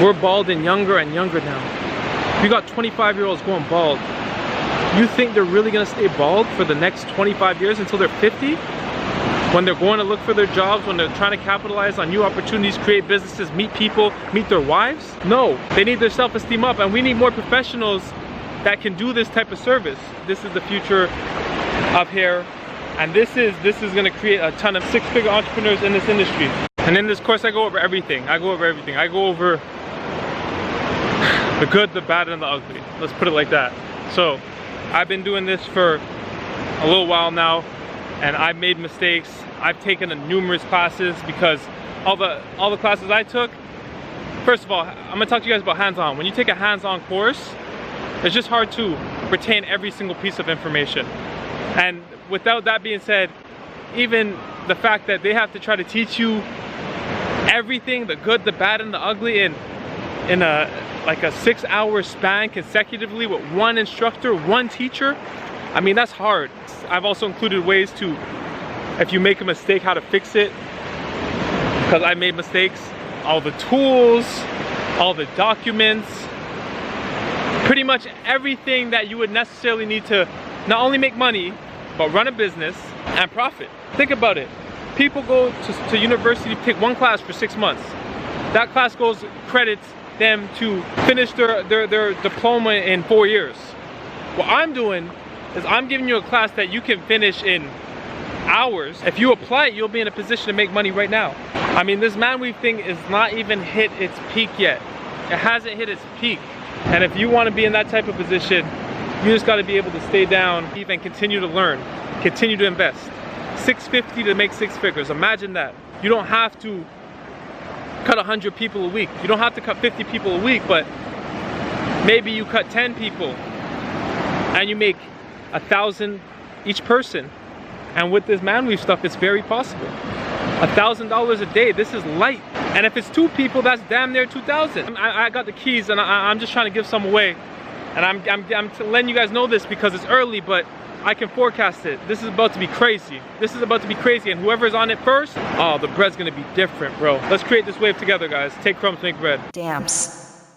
We're balding younger and younger now. We got 25-year-olds going bald. You think they're really gonna stay bald for the next 25 years until they're 50? When they're going to look for their jobs, when they're trying to capitalize on new opportunities, create businesses, meet people, meet their wives? No, they need their self-esteem up, and we need more professionals that can do this type of service. This is the future of hair, and this is gonna create a ton of six-figure entrepreneurs in this industry. And in this course, I go over everything. I go over the good, the bad, and the ugly. Let's put it like that. So, I've been doing this for a little while now, and I've made mistakes. I've taken numerous classes because all the classes I took, first of all, I'm gonna talk to you guys about hands-on. When you take a hands-on course, it's just hard to retain every single piece of information. And without that being said, even the fact that they have to try to teach you everything, the good, the bad, and the ugly in a 6-hour span consecutively with one instructor, one teacher, I mean, that's hard. I've also included ways to, if you make a mistake, how to fix it, because I made mistakes. All the tools, all the documents, pretty much everything that you would necessarily need to not only make money, but run a business and profit. Think about it. People go to university to take one class for 6 months. That class credits them to finish their diploma in 4 years. What I'm doing is I'm giving you a class that you can finish in hours. If you apply it, you'll be in a position to make money right now. I mean, this Manweave thing is not even hit its peak yet. It hasn't hit its peak. And if you want to be in that type of position, you just got to be able to stay down and continue to learn, continue to invest. $650 to make 6 figures. Imagine that. You don't have to cut 100 people a week. You don't have to cut 50 people a week, but maybe you cut 10 people and you make 1,000 each person. And with this Manweave stuff, it's very possible. $1,000 a day, this is light. And if it's 2 people, that's damn near 2,000. I got the keys, and I'm just trying to give some away. And I'm letting you guys know this because it's early, but I can forecast it. This is about to be crazy. This is about to be crazy, and whoever's on it first, oh, the bread's gonna be different, bro. Let's create this wave together, guys. Take crumbs, make bread. Damps.